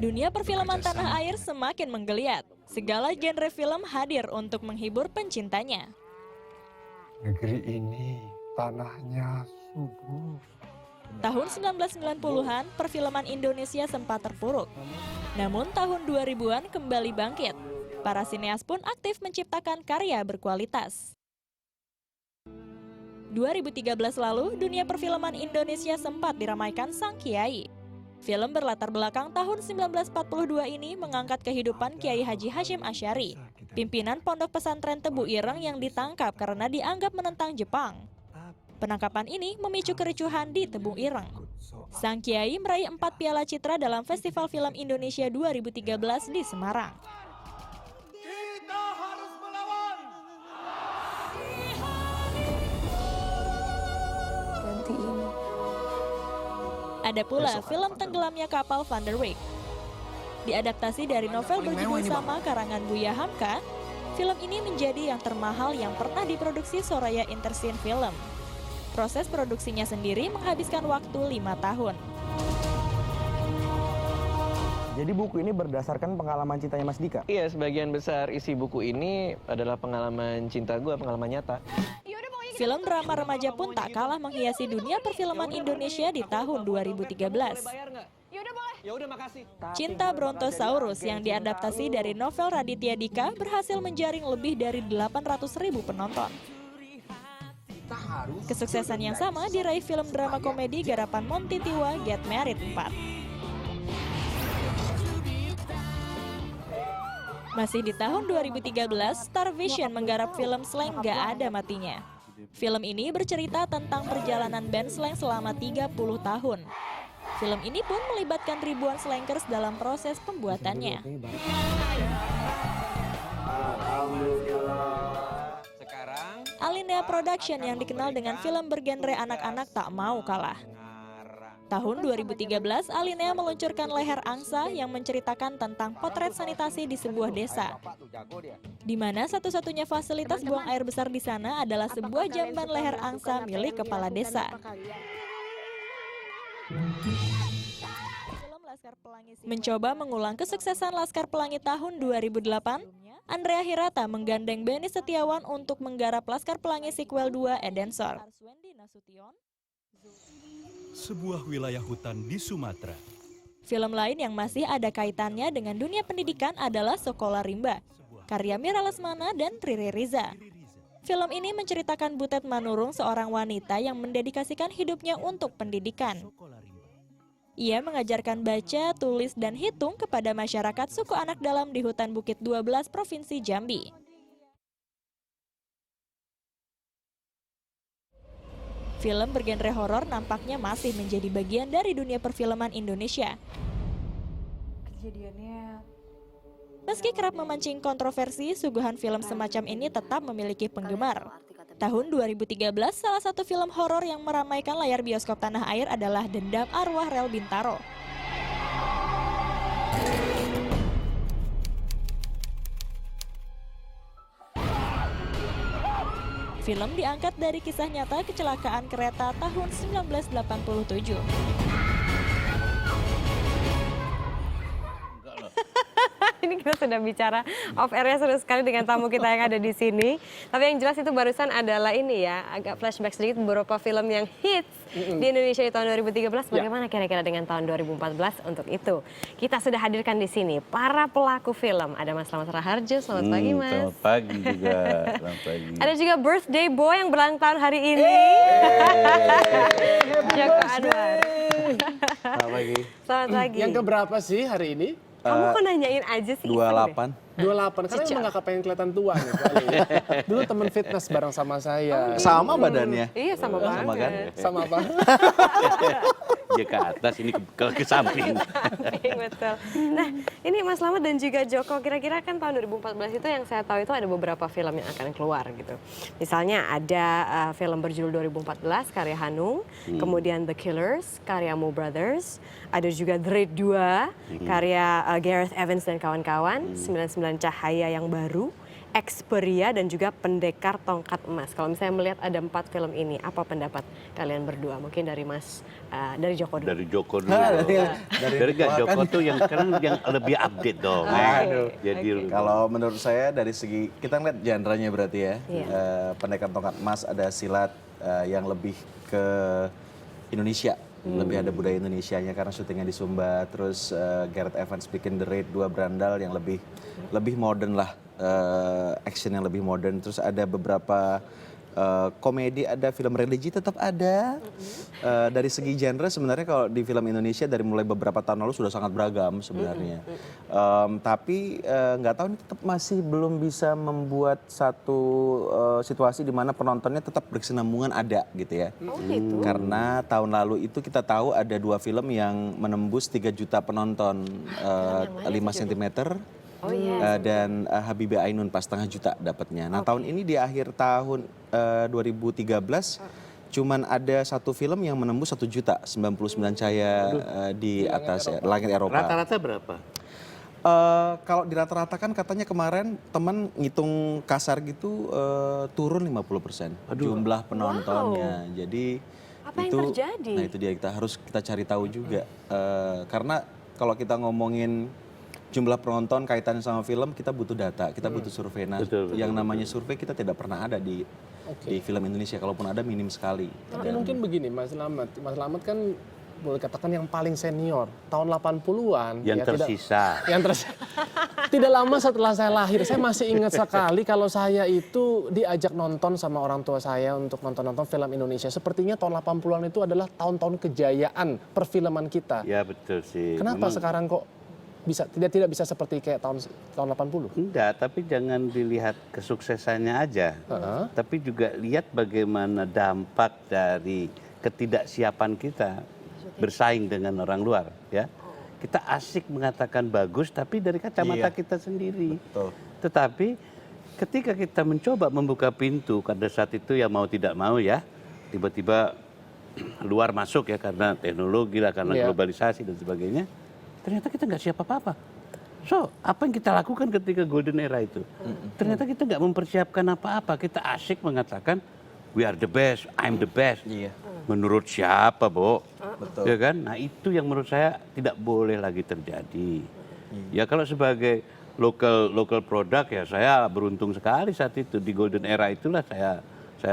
Dunia perfilman tanah air semakin menggeliat. Segala genre film hadir untuk menghibur pencintanya. Negeri ini tanahnya subur. Tahun 1990-an, perfilman Indonesia sempat terpuruk. Namun tahun 2000-an kembali bangkit. Para sineas pun aktif menciptakan karya berkualitas. 2013 lalu, dunia perfilman Indonesia sempat diramaikan sang kiai. Film berlatar belakang tahun 1942 ini mengangkat kehidupan Kiai Haji Hashim Asy'ari, pimpinan pondok pesantren Tebu Ireng yang ditangkap karena dianggap menentang Jepang. Penangkapan ini memicu kericuhan di Tebu Ireng. Sang kiai meraih 4 piala citra dalam Festival Film Indonesia 2013 di Semarang. Kita harus melawan. Ganti ini. Ada pula film Tenggelamnya Kapal Van der Wijk. Diadaptasi dari novel berjudul sama karangan Buya Hamka, film ini menjadi yang termahal yang pernah diproduksi Soraya Intersin Film. Proses produksinya sendiri menghabiskan waktu 5 tahun. Jadi buku ini berdasarkan pengalaman cintanya Mas Dika? Iya, sebagian besar isi buku ini adalah pengalaman cinta gue, pengalaman nyata. Film drama remaja pun tak kalah menghiasi dunia perfilman Indonesia di tahun 2013. Cinta Brontosaurus yang diadaptasi dari novel Raditya Dika berhasil menjaring lebih dari 800.000 penonton. Kesuksesan yang sama diraih film drama komedi garapan Monty Tiwa Get Married 4. Masih di tahun 2013, Star Vision menggarap film Slank Gak Ada Matinya. Film ini bercerita tentang perjalanan band slang selama 30 tahun. Film ini pun melibatkan ribuan slankers dalam proses pembuatannya. Alinea Production yang dikenal dengan film bergenre anak-anak tak mau kalah. Tahun 2013, Alinea meluncurkan Leher Angsa yang menceritakan tentang potret sanitasi di sebuah desa. Di mana satu-satunya fasilitas buang air besar di sana adalah sebuah jamban leher angsa milik kepala desa. Mencoba mengulang kesuksesan Laskar Pelangi tahun 2008, Andrea Hirata menggandeng Benny Setiawan untuk menggarap Laskar Pelangi sequel 2 Edensor. Sebuah wilayah hutan di Sumatera. Film lain yang masih ada kaitannya dengan dunia pendidikan adalah Sekolah Rimba, karya Mira Lesmana dan Riri Riza. Film ini menceritakan Butet Manurung, seorang wanita yang mendedikasikan hidupnya untuk pendidikan. Ia mengajarkan baca, tulis, dan hitung kepada masyarakat suku anak dalam di hutan Bukit 12, Provinsi Jambi. Film bergenre horor nampaknya masih menjadi bagian dari dunia perfilman Indonesia. Meski kerap memancing kontroversi, suguhan film semacam ini tetap memiliki penggemar. Tahun 2013, salah satu film horor yang meramaikan layar bioskop tanah air adalah Dendam Arwah Rel Bintaro. Film diangkat dari kisah nyata kecelakaan kereta tahun 1987. Ini kita sudah bicara off air-nya seru sekali dengan tamu kita yang ada di sini. Tapi yang jelas itu barusan adalah ini ya, agak flashback sedikit beberapa film yang hits di Indonesia di tahun 2013. Bagaimana kira-kira dengan tahun 2014 untuk itu? Kita sudah hadirkan di sini para pelaku film. Ada Mas Slamet Raharjo, selamat pagi Mas. Selamat pagi juga, selamat pagi. Ada juga birthday boy yang berulang tahun hari ini. Joko Anwar. Selamat pagi. Selamat pagi. Yang keberapa sih hari ini? Kamu kok nanyain aja sih? 28. 28, karena emang gak kepengen kelihatan tua nih. Dulu temen fitness bareng sama saya. Sama badannya. Iya sama banget. Sama kan? Sama apa? Dia ke atas, ini ke samping. Betul. Nah, ini Mas Slamet dan juga Joko, kira-kira kan tahun 2014 itu yang saya tahu itu ada beberapa film yang akan keluar gitu. Misalnya ada film berjudul 2014 karya Hanung, kemudian The Killers karya Mo Brothers, ada juga The Raid 2 karya Gareth Evans dan kawan-kawan, 99 Cahaya yang baru, Experia, dan juga Pendekar Tongkat Emas. Kalau misalnya melihat ada 4 film ini, apa pendapat kalian berdua? Mungkin dari dari Joko dulu. Dari Joko dulu. Dari Joko tuh yang sekarang yang lebih update dong. Jadi Kalau menurut saya dari segi kita ngeliat genre-nya berarti ya. Pendekar Tongkat Emas ada silat yang lebih ke Indonesia. Lebih ada budaya Indonesianya karena syutingnya di Sumba. Terus Gareth Evans bikin The Raid 2 berandal yang lebih modern lah. Action yang lebih modern. Terus ada beberapa komedi, ada film religi tetap ada. Dari segi genre sebenarnya kalau di film Indonesia dari mulai beberapa tahun lalu sudah sangat beragam sebenarnya. Tapi nggak tahu ini tetap masih belum bisa membuat satu situasi di mana penontonnya tetap berkesinambungan ada gitu ya. Gitu. Karena tahun lalu itu kita tahu ada 2 film yang menembus 3 juta penonton, 5 cm. Dan Habibie Ainun pas setengah juta dapatnya. Nah tahun ini di akhir tahun 2013 cuman ada satu film yang menembus 1 juta 99 cahaya di atas langit Eropa. rata-rata berapa? Kalau dirata-ratakan katanya kemarin teman ngitung kasar gitu turun 50% jumlah penontonnya. Jadi apa yang terjadi? Nah itu dia kita cari tahu juga. Karena kalau kita ngomongin jumlah penonton kaitannya sama film, kita butuh data, kita butuh survei. Nah, yang namanya survei kita tidak pernah ada di film Indonesia, kalaupun ada minim sekali. Tapi mungkin begini Mas Slamet kan boleh katakan yang paling senior, tahun 80-an. Yang tersisa. Tidak lama setelah saya lahir, saya masih ingat sekali kalau saya itu diajak nonton sama orang tua saya untuk nonton film Indonesia. Sepertinya tahun 80-an itu adalah tahun-tahun kejayaan perfilman kita. Ya betul sih. Kenapa sekarang kok tidak bisa seperti kayak tahun 80? Enggak, tapi jangan dilihat kesuksesannya aja. Tapi juga lihat bagaimana dampak dari ketidaksiapan kita bersaing dengan orang luar, ya. Kita asik mengatakan bagus tapi dari kacamata kita sendiri. Tetapi ketika kita mencoba membuka pintu pada saat itu ya mau tidak mau ya, tiba-tiba luar masuk ya karena teknologi lah, karena globalisasi dan sebagainya. Ternyata kita nggak siap apa-apa. So, apa yang kita lakukan ketika golden era itu? Ternyata kita nggak mempersiapkan apa-apa. Kita asik mengatakan, we are the best, I'm the best. Menurut siapa, Bo? Betul. Ya kan? Nah itu yang menurut saya tidak boleh lagi terjadi. Ya kalau sebagai local product ya saya beruntung sekali saat itu. Di golden era itulah saya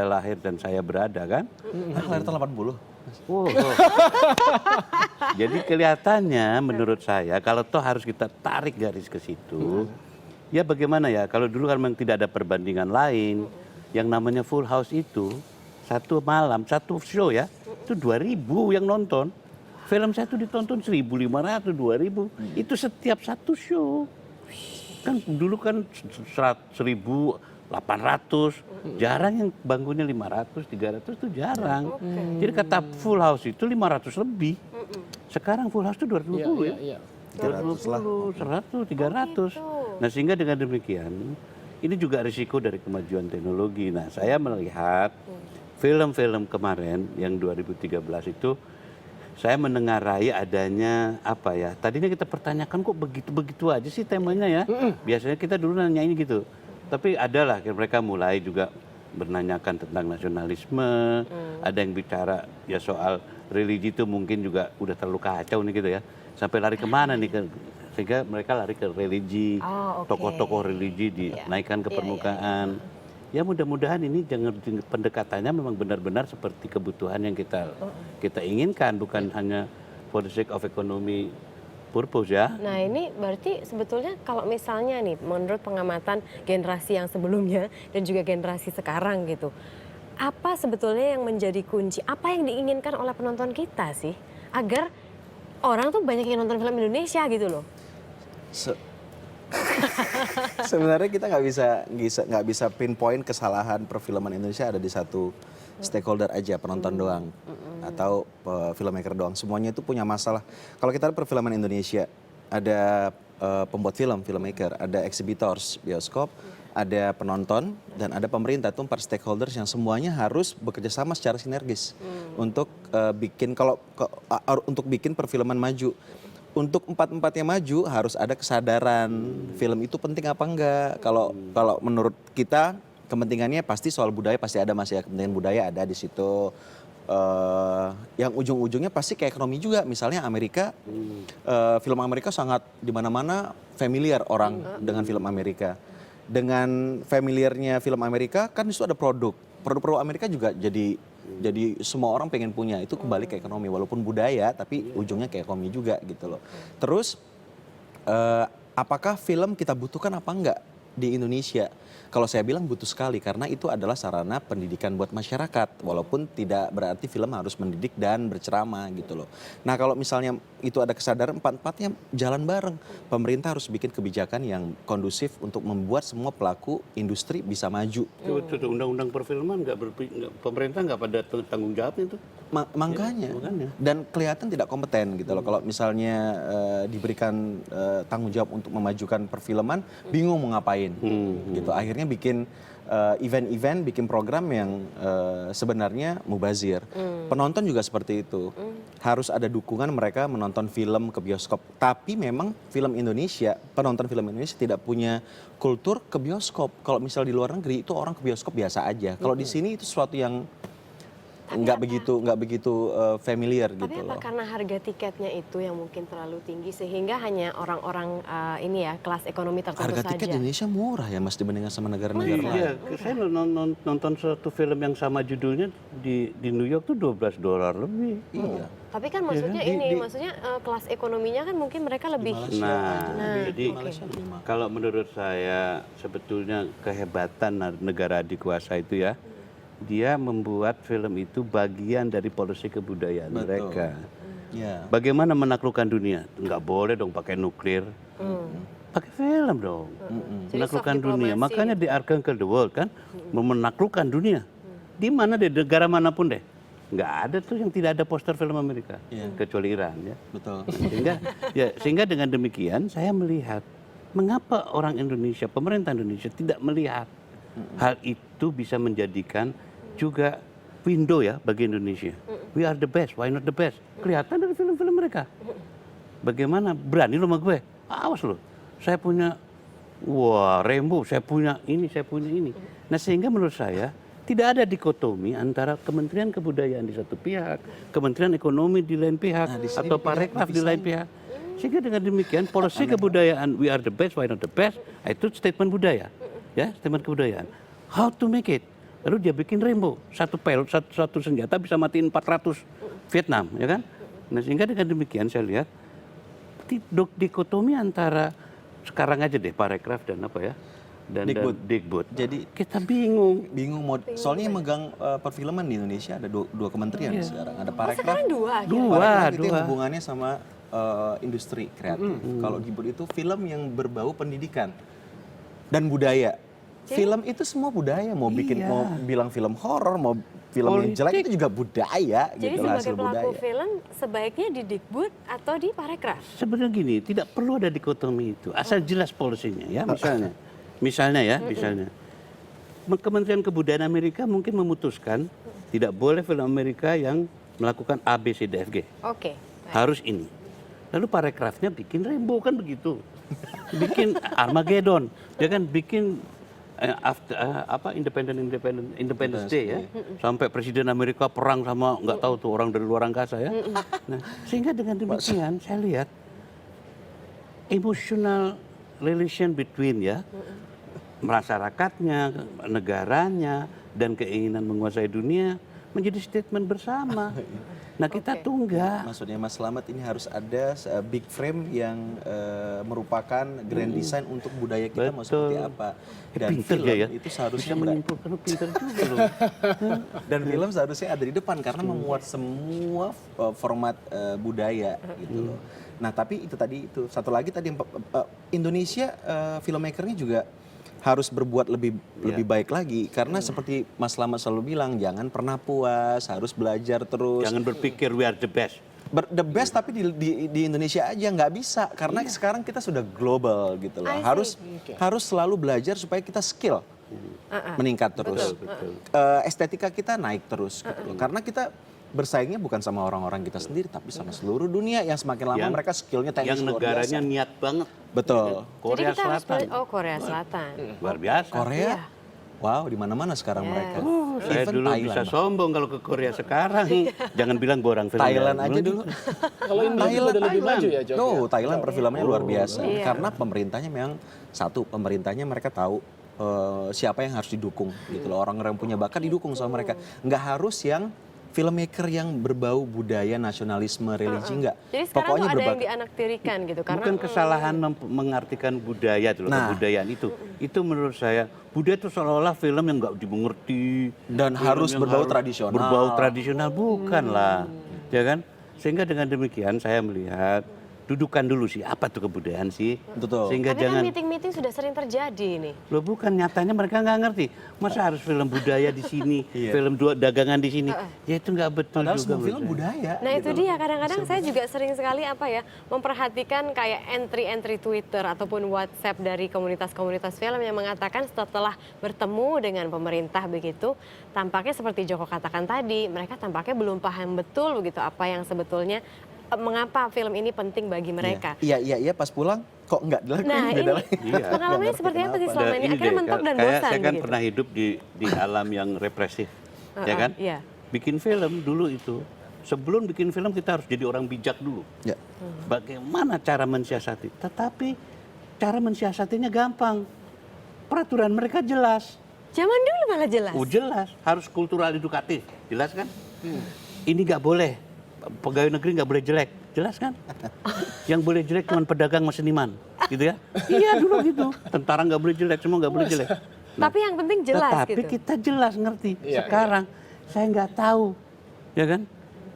lahir dan saya berada kan. Lahir tahun 80. Jadi kelihatannya menurut saya kalau toh harus kita tarik garis ke situ, ya bagaimana ya, kalau dulu kan memang tidak ada perbandingan lain, yang namanya Full House itu satu malam, satu show ya, itu 2.000 yang nonton. Film saya itu ditonton 1.500, 2.000, itu setiap satu show. Kan dulu kan 1.800, jarang yang bangunnya 500, 300 itu jarang. Jadi kata Full House itu 500 lebih. Sekarang Full House itu 220 ya. 220, 100, 300. Nah sehingga dengan demikian, ini juga risiko dari kemajuan teknologi. Nah saya melihat film-film kemarin yang 2013 itu, saya menengarai adanya apa ya, tadinya kita pertanyakan kok begitu-begitu aja sih temanya ya. Biasanya kita dulu nanya ini gitu. Tapi adalah mereka mulai juga menanyakan tentang nasionalisme, ada yang bicara ya soal religi itu mungkin juga udah terlalu kacau nih gitu ya. Sampai lari kemana nih, sehingga mereka lari ke religi, tokoh-tokoh religi dinaikkan ke permukaan. Ya mudah-mudahan ini jangan pendekatannya memang benar-benar seperti kebutuhan yang kita inginkan, bukan hanya for the sake of economy purpose ya. Nah ini berarti sebetulnya kalau misalnya nih menurut pengamatan generasi yang sebelumnya dan juga generasi sekarang gitu, apa sebetulnya yang menjadi kunci, apa yang diinginkan oleh penonton kita sih agar orang tuh banyak yang nonton film Indonesia gitu loh? Sebenarnya kita nggak bisa pinpoint kesalahan perfilman Indonesia ada di satu stakeholder aja, penonton doang atau filmmaker doang. Semuanya itu punya masalah. Kalau kita lihat perfilman Indonesia ada pembuat film, filmmaker, ada exhibitors, bioskop, ada penonton dan ada pemerintah. Itu 4 stakeholders yang semuanya harus bekerja sama secara sinergis untuk bikin untuk bikin perfilman maju. untuk empat-empatnya maju harus ada kesadaran film itu penting apa enggak. Kalau menurut kita kepentingannya pasti soal budaya pasti ada Mas ya, kepentingan budaya ada di situ. Yang ujung-ujungnya pasti ke ekonomi juga. Misalnya Amerika, film Amerika sangat di mana-mana familiar orang dengan film Amerika. Dengan familiarnya film Amerika kan itu ada produk Amerika juga jadi semua orang pengen punya, itu kembali ke ekonomi walaupun budaya tapi ujungnya ke ekonomi juga gitu loh. Terus apakah film kita butuhkan apa enggak di Indonesia? Kalau saya bilang butuh sekali karena itu adalah sarana pendidikan buat masyarakat walaupun tidak berarti film harus mendidik dan berceramah gitu loh. Nah kalau misalnya itu ada kesadaran empat-empatnya jalan bareng. Pemerintah harus bikin kebijakan yang kondusif untuk membuat semua pelaku industri bisa maju. Itu undang-undang perfilman pemerintah nggak pada tanggung jawabnya itu. Makanya. Dan kelihatan tidak kompeten gitu loh. Kalau misalnya diberikan tanggung jawab untuk memajukan perfilman, bingung mau ngapain gitu. Akhirnya bikin event-event, bikin program yang sebenarnya mubazir. Penonton juga seperti itu. Harus ada dukungan mereka menonton film ke bioskop. Tapi memang penonton film Indonesia tidak punya kultur ke bioskop. Kalau misal di luar negeri itu orang ke bioskop biasa aja. Kalau di sini itu sesuatu yang nggak begitu familiar gitu loh. Tapi apa karena harga tiketnya itu yang mungkin terlalu tinggi sehingga hanya orang-orang ini ya kelas ekonomi tertentu Harga saja? tiket Indonesia murah ya Mas dibandingkan sama negara-negara lain. Iya, saya nonton satu film yang sama judulnya di New York tuh $12 lebih. Iya. Tapi kan maksudnya maksudnya kelas ekonominya kan mungkin mereka lebih. Jadi kalau menurut saya sebetulnya kehebatan negara adikuasa itu ya, dia membuat film itu bagian dari polisi kebudayaan mereka. Ya. Bagaimana menaklukkan dunia? Nggak boleh dong pakai nuklir. Pakai film dong. Menaklukkan dunia. Makanya di Archangel the World kan menaklukkan dunia. Di mana deh, negara manapun deh. Nggak ada tuh yang tidak ada poster film Amerika. Kecuali Iran ya. Betul. Sehingga dengan demikian saya melihat mengapa orang Indonesia, pemerintah Indonesia tidak melihat hal itu bisa menjadikan juga window ya bagi Indonesia. We are the best, why not the best? Kelihatan dari film-film mereka. Bagaimana berani lo sama gue? Awas lo. Saya punya Rambo, saya punya ini. Nah sehingga menurut saya tidak ada dikotomi antara Kementerian Kebudayaan di satu pihak, Kementerian Ekonomi di lain pihak, atau Parekraf di lain pihak. Sehingga dengan demikian polisi kebudayaan we are the best, why not the best? Itu statement budaya. Ya, statement kebudayaan. How to make it? Lalu dia bikin Rambo, satu senjata bisa matiin 400 Vietnam, ya kan? Nah sehingga dengan demikian saya lihat dikotomi antara sekarang aja deh Parekraf dan apa ya? Dan Dikbud. Jadi kita bingung. Soalnya yang megang perfilman di Indonesia ada dua kementerian sekarang. Ada Parekraf. Sekarang dua. Parekraf itu yang hubungannya sama industri kreatif. Kalau Dikbud itu film yang berbau pendidikan dan budaya. Film itu semua budaya, mau bilang film horor, mau film yang jelek itu juga budaya. Jadi gitu, sebagai pelaku film sebaiknya di Dikbud atau di Parekraf? Sebenarnya gini, tidak perlu ada dikotomi itu, asal jelas polisinya ya. Misalnya Kementerian Kebudayaan Amerika mungkin memutuskan tidak boleh film Amerika yang melakukan A, B, C, D, F, G. Oke. Harus ini. Lalu Parekrafnya bikin Rambo kan begitu, bikin Armageddon, dia kan bikin Independence Day ya, sampai Presiden Amerika perang sama nggak tahu tuh orang dari luar angkasa ya. Nah, sehingga dengan demikian saya lihat emotional relation between ya masyarakatnya, negaranya dan keinginan menguasai dunia menjadi statement bersama. Nah kita tunggu. Maksudnya Mas Slamet ini harus ada big frame yang merupakan grand design untuk budaya kita mau seperti apa. Dan film itu seharusnya menyimpulkan pintar juga loh. Dan film seharusnya ada di depan karena memuat semua format budaya gitu loh. Nah tapi itu tadi satu lagi tadi Indonesia filmmakernya juga harus berbuat lebih baik lagi karena seperti Mas Slamet selalu bilang jangan pernah puas, harus belajar terus. Jangan berpikir we are the best. The best tapi di Indonesia aja nggak bisa karena sekarang kita sudah global gitu loh. Harus selalu belajar supaya kita skill meningkat terus. Estetika kita naik terus gitu loh. Karena kita bersaingnya bukan sama orang-orang kita sendiri, tapi sama seluruh dunia yang semakin lama mereka skillnya teknis yang luar negaranya biasa. niat banget. Betul. Korea Jadi kita harus Selatan. Korea Selatan. Luar biasa. Korea, wow, di mana-mana sekarang mereka. Saya Even dulu Thailand, bisa Bang. sombong kalau ke Korea sekarang. Jangan bilang gue orang film. Thailand ya. aja dulu. Kalau Indonesia udah lebih maju ya, Jok. No, Thailand perfilmannya luar biasa. Iya. Karena pemerintahnya memang satu, pemerintahnya mereka tahu siapa yang harus didukung gitu loh. Orang yang punya bakat didukung sama mereka. Nggak harus yang filmmaker yang berbau budaya, nasionalisme, religi enggak. Jadi sekarang Pokoknya tuh ada yang berbakat. dianaktirikan gitu karena Bukan kesalahan mengartikan budaya itu loh, Nah. kebudayaan itu. Itu menurut saya budaya itu seolah-olah film yang nggak dimengerti Dan film harus yang berbau tradisional. Berbau tradisional bukanlah, ya kan? Sehingga dengan demikian saya melihat dudukan dulu sih apa tuh kebudayaan sih. Betul. Sehingga tapi jangan kan meeting-meeting sudah sering terjadi nih. loh bukan nyatanya mereka nggak ngerti. Masa harus film budaya di sini, Iya. film dagangan di sini. Ya itu nggak betul Padahal juga. semua film menurut saya. budaya. Nah itu gitu. dia kadang-kadang saya juga sering sekali memperhatikan kayak entry-entry Twitter ataupun WhatsApp dari komunitas-komunitas film yang mengatakan setelah bertemu dengan pemerintah begitu, tampaknya seperti Joko katakan tadi, mereka tampaknya belum paham betul begitu apa yang sebetulnya mengapa film ini penting bagi mereka. Iya, pas pulang kok enggak dilakuin. Nah beda ini lagi. Iya. pengalamannya seperti apa sih selama ini? Ini Akhirnya deh, mentok dan kayak bosan saya kan begitu. pernah hidup di alam yang represif, ya kan? Iya. Bikin film dulu itu, sebelum bikin film kita harus jadi orang bijak dulu. Ya. Bagaimana cara mensiasati? Tetapi cara mensiasatinya gampang. Peraturan mereka jelas. Zaman dulu malah jelas. Oh jelas, harus kultural edukatif, jelas kan? Ini nggak boleh, pegawai negeri nggak boleh jelek, jelas kan? Yang boleh jelek cuma pedagang sama seniman, gitu ya? Iya dulu gitu, tentara nggak boleh jelek, semua nggak boleh jelek. Tapi yang penting jelas Tetapi gitu. kita jelas ngerti. Iya, Sekarang saya nggak tahu, ya kan?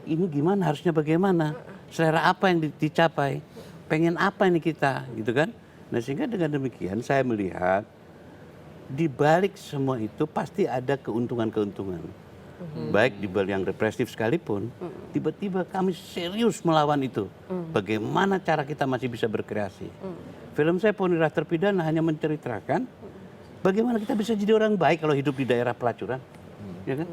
Ini gimana? Harusnya bagaimana? Selera apa yang dicapai? Pengen apa ini kita, gitu kan? Nah sehingga dengan demikian saya melihat di balik semua itu pasti ada keuntungan-keuntungan. Baik di balik yang represif sekalipun, tiba-tiba kami serius melawan itu. Bagaimana cara kita masih bisa berkreasi? Film saya Ponirah Terpidana hanya menceritakan bagaimana kita bisa jadi orang baik kalau hidup di daerah pelacuran. Ya kan?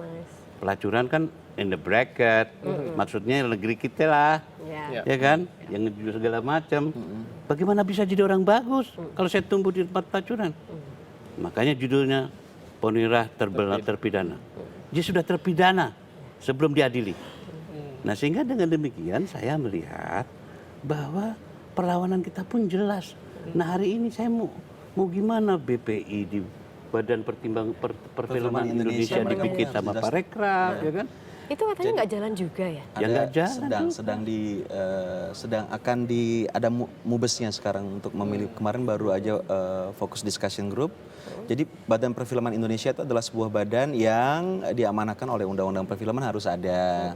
Pelacuran kan in the bracket, maksudnya negeri kita lah, Ya. ya kan? Yang ngejual segala macam. Bagaimana bisa jadi orang bagus kalau saya tumbuh di tempat pelacuran? Makanya judulnya Ponirah Terpidana. Dia sudah terpidana sebelum diadili. Nah sehingga dengan demikian saya melihat bahwa perlawanan kita pun jelas. Nah hari ini saya mau gimana BPI di Badan Perfilman Indonesia dibikin sama Parekraf, ya kan? Itu katanya nggak jalan juga ya? Ya nggak jalan sedang akan ada mubesnya sekarang untuk memilih. Kemarin baru aja fokus discussion group. Jadi Badan Perfilman Indonesia itu adalah sebuah badan yang diamanahkan oleh Undang-Undang Perfilman harus ada.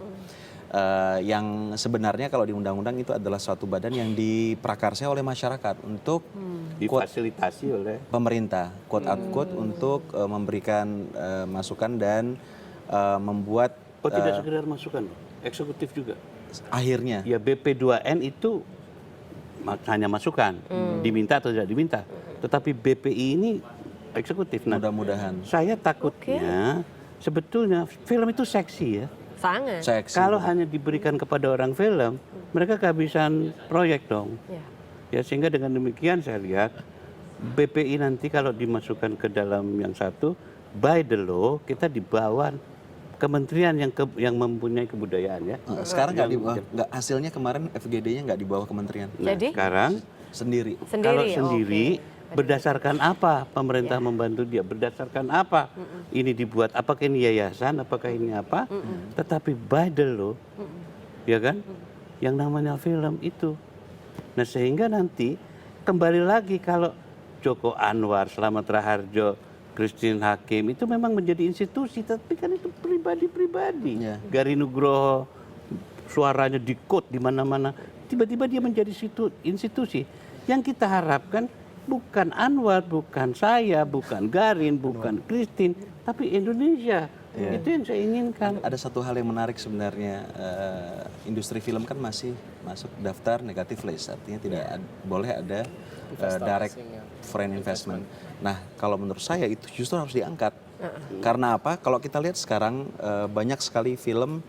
Yang sebenarnya kalau di undang-undang itu adalah suatu badan yang diprakarsai oleh masyarakat untuk Difasilitasi oleh pemerintah, quote unquote, untuk memberikan masukan dan membuat tidak sekedar masukan, eksekutif juga. akhirnya. Ya BP2N itu hanya masukan, diminta atau tidak diminta. Tetapi BPI ini eksekutif. Nah, Mudah-mudahan. saya takutnya sebetulnya film itu seksi ya. Sangat. Seksi. Kalau hanya diberikan kepada orang film, mereka kehabisan proyek dong. Ya. Ya sehingga dengan demikian saya lihat BPI nanti kalau dimasukkan ke dalam yang satu, by the law kita di bawah kementerian yang mempunyai kebudayaan ya. Sekarang nggak hasilnya kemarin FGD-nya nggak di bawah kementerian. Nah, Jadi? sekarang Sendiri. kalau Sendiri. sendiri berdasarkan apa pemerintah membantu dia, berdasarkan apa ini dibuat, apakah ini yayasan, apakah ini apa, tetapi by the law, ya kan, yang namanya film itu. Nah sehingga nanti kembali lagi kalau Joko Anwar, Slamet Raharjo, Christine Hakim itu memang menjadi institusi, tapi kan itu pribadi-pribadi. Ya. Gari Nugroho suaranya di-quote di mana-mana, tiba-tiba dia menjadi institusi. Yang kita harapkan bukan Anwar, bukan saya, bukan Garin, bukan Christine, tapi Indonesia. Itu yang saya inginkan. Ada satu hal yang menarik sebenarnya, industri film kan masih masuk daftar negative list, artinya tidak boleh ada direct foreign investment. Nah, kalau menurut saya itu justru harus diangkat. Karena apa? Kalau kita lihat sekarang banyak sekali film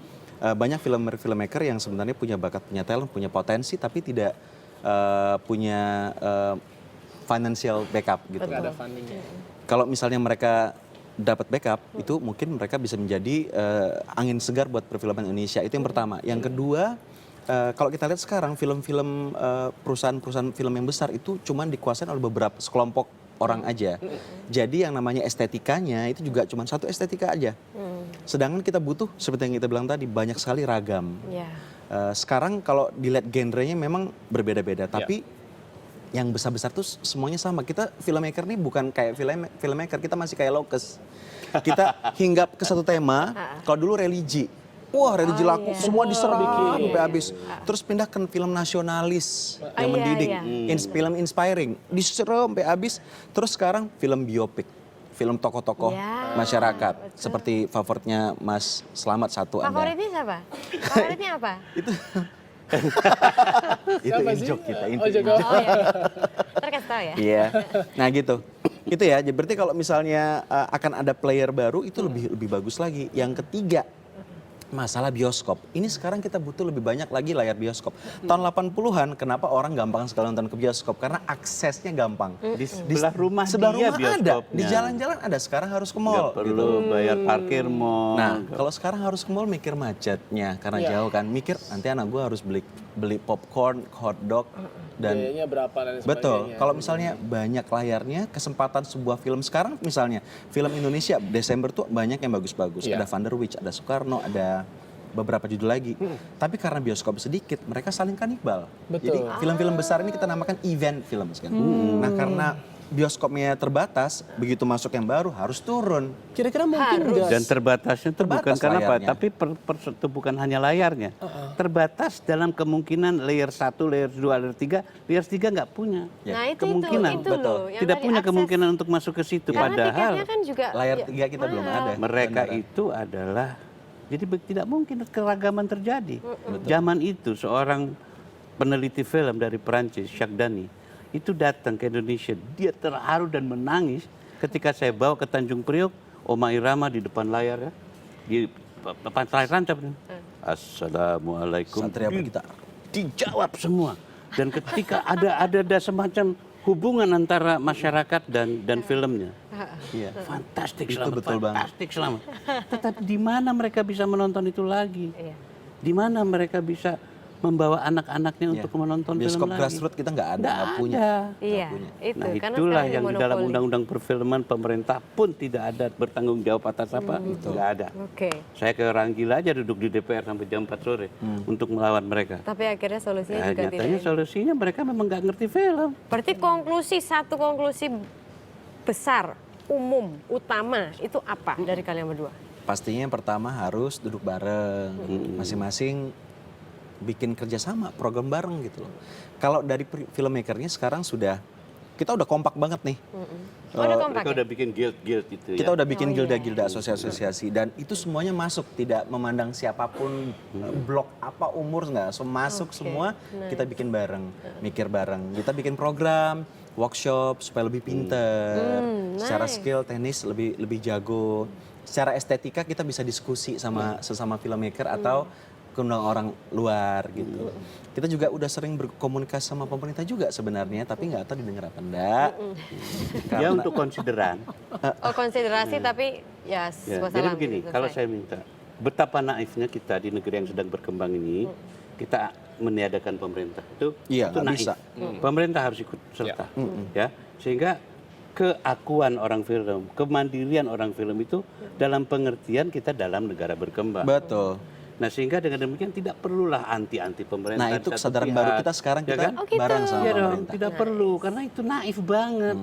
banyak filmmaker yang sebenarnya punya bakat, punya talent, punya potensi, tapi tidak punya financial backup gitu. Nggak ada fundingnya. Kalau misalnya mereka dapat backup, itu mungkin mereka bisa menjadi angin segar buat perfilman Indonesia. Itu yang pertama. Yang kedua, kalau kita lihat sekarang film-film perusahaan-perusahaan film yang besar itu cuma dikuasain oleh beberapa sekelompok orang aja. Jadi yang namanya estetikanya itu juga cuma satu estetika aja. Sedangkan kita butuh seperti yang kita bilang tadi banyak sekali ragam. Ya. Sekarang kalau dilihat genrenya memang berbeda-beda, tapi yang besar-besar tuh semuanya sama. Kita filmmaker nih bukan kayak filmmaker, kita masih kayak locus. Kita hinggap ke satu tema. Kalau dulu religi, wah religi laku, semua diserang sampai habis. Terus pindah ke film nasionalis yang mendidik, film inspiring, diserang sampai habis. Terus sekarang film biopik, film tokoh-tokoh masyarakat, seperti favoritnya Mas Slamet satu ada. Favoritnya siapa? Favoritnya apa? Itu in-joke kita, Oh iya. Terkasih tahu ya? Iya. Nah gitu. Itu ya. Berarti kalau misalnya akan ada player baru itu lebih bagus lagi. Yang ketiga, masalah bioskop. Ini sekarang kita butuh lebih banyak lagi layar bioskop. Tahun 80-an kenapa orang gampang sekali nonton ke bioskop? Karena aksesnya gampang. Di sebelah rumah Sebelah dia rumah ada, bioskopnya. di jalan-jalan ada. Sekarang harus ke Nggak mall. perlu bayar parkir mall. Nah, kalau sekarang harus ke mall mikir macetnya karena jauh kan. Mikir nanti anak gue harus beli popcorn, hotdog dan Biayanya berapa dan sebagainya. betul. Kalau misalnya banyak layarnya, kesempatan sebuah film sekarang misalnya film Indonesia Desember tuh banyak yang bagus-bagus. Ada Van der Wijk, ada Soekarno, ada beberapa judul lagi. Tapi karena bioskop sedikit, mereka saling kanibal. Jadi film-film besar ini kita namakan event film kan. Nah, karena bioskopnya terbatas, begitu masuk yang baru harus turun. Kira-kira mungkin nggak? Dan terbatasnya itu bukan Terbatas karena apa, layarnya. tapi itu bukan hanya layarnya. Terbatas dalam kemungkinan layer 1, layer 2, layer 3 nggak punya Nah itu kemungkinan. loh. Yang Tidak tadi punya akses. kemungkinan untuk masuk ke situ. Karena Padahal tiketnya kan juga Layar 3 kita belum ada. mereka itu adalah, jadi tidak mungkin keragaman terjadi. Zaman itu seorang peneliti film dari Perancis, Jacques Dany, itu datang ke Indonesia. Dia terharu dan menangis ketika saya bawa ke Tanjung Priok, Oma Irama di depan layar ya, di pantai rancap. Assalamualaikum. Satria Bergitar. Dijawab semua. Dan ketika ada semacam hubungan antara masyarakat dan filmnya. Iya. Fantastik, Itu selamat, betul banget. fantastik, selamat. Tetapi di mana mereka bisa menonton itu lagi? Di mana mereka bisa membawa anak-anaknya untuk menonton Bioskop film lagi? grassroots kita nggak ada, nggak punya. Iya, itu. Nah Karena itulah sekarang yang di dalam monopoli. undang-undang perfilman pemerintah pun tidak ada bertanggung jawab atas apa, nggak ada. Oke. Saya ke orang gila aja duduk di DPR sampai jam 4 sore untuk melawan mereka. Tapi akhirnya solusinya Nah, juga tidak. nyatanya solusinya mereka memang nggak ngerti film. Berarti satu konklusi besar, umum, utama itu apa dari kalian berdua? Pastinya yang pertama harus duduk bareng, masing-masing bikin kerjasama, program bareng gitu loh. Kalau dari filmmakernya sekarang kita udah kompak banget nih. Udah kompak Mereka ya? udah bikin guild itu Kita ya. udah bikin gilda-gilda, asosiasi-asosiasi, dan itu semuanya masuk, tidak memandang siapapun, blok apa umur nggak, masuk semua kita bikin bareng, mikir bareng. Kita bikin program, workshop supaya lebih pinter, secara skill teknis lebih jago, secara estetika kita bisa diskusi sama sesama filmmaker atau undang orang luar gitu. Kita juga udah sering berkomunikasi sama pemerintah juga sebenarnya, tapi nggak tahu didengar apa enggak. Ya untuk konsideran. Oh konsiderasi tapi ya Ya, wassalam. jadi begini, gitu, kalau selesai. saya minta, betapa naifnya kita di negeri yang sedang berkembang ini, kita meniadakan pemerintah. Itu Iya, nggak naif. bisa. Pemerintah harus ikut serta, ya, sehingga keakuan orang film, kemandirian orang film itu dalam pengertian kita dalam negara berkembang. Betul. Nah sehingga dengan demikian tidak perlulah anti pemerintah. Nah itu di satu kesadaran pihak, baru kita sekarang, ya kita kan? Oh, gitu. bareng sama Ya dong, pemerintah. tidak perlu karena itu naif banget.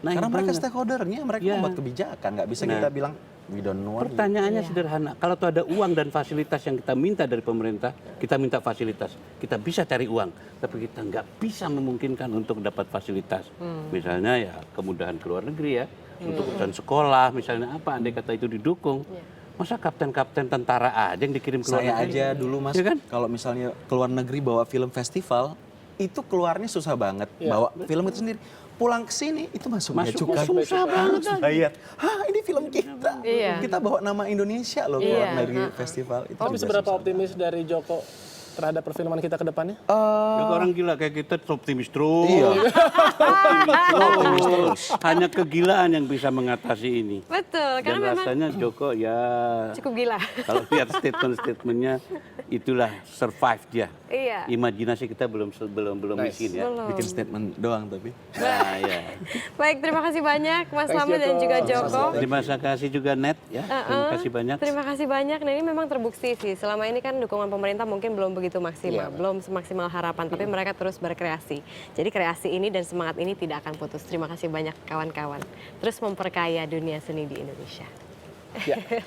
Naif Karena mereka banget. stakeholdernya, mereka Ya. membuat kebijakan, nggak bisa Nah. kita bilang we don't know. Pertanyaannya sederhana, kalau tuh ada uang dan fasilitas yang kita minta dari pemerintah, kita minta fasilitas, kita bisa cari uang, tapi kita nggak bisa memungkinkan untuk dapat fasilitas. Misalnya ya kemudahan ke luar negeri ya, untuk urusan sekolah, misalnya apa, andai kata itu didukung. Masa kapten-kapten tentara aja yang dikirim ke luar Saya negeri? aja dulu Mas, Ya kan? kalau misalnya ke luar negeri bawa film festival, itu keluarnya susah banget bawa film itu sendiri. Pulang ke sini itu masuk bea cukai. susah banget. Bayar. Hah, ini film kita. Iya. Kita bawa nama Indonesia loh keluar dari festival itu. Tapi juga seberapa susah. optimis dari Joko terhadap perfilman kita ke depannya? Ya, orang gila kayak kita optimis terus. Iya. Optimis terus. Hanya kegilaan yang bisa mengatasi ini. Betul, Dan karena memang rasanya Joko ya cukup gila. kalau lihat statement-statementnya itulah survive dia. Iya. Imajinasi kita belum miskin ya. Bikin statement doang tapi. Nah, ya. Baik, terima kasih banyak Mas Slamet dan juga Joko. Terima kasih juga Net ya. Terima kasih banyak. Terima kasih banyak. Nah, ini memang terbukti sih. Selama ini kan dukungan pemerintah mungkin belum begitu maksimal, belum semaksimal harapan, tapi mereka terus berkreasi. Jadi kreasi ini dan semangat ini tidak akan putus. Terima kasih banyak kawan-kawan. Terus memperkaya dunia seni di Indonesia.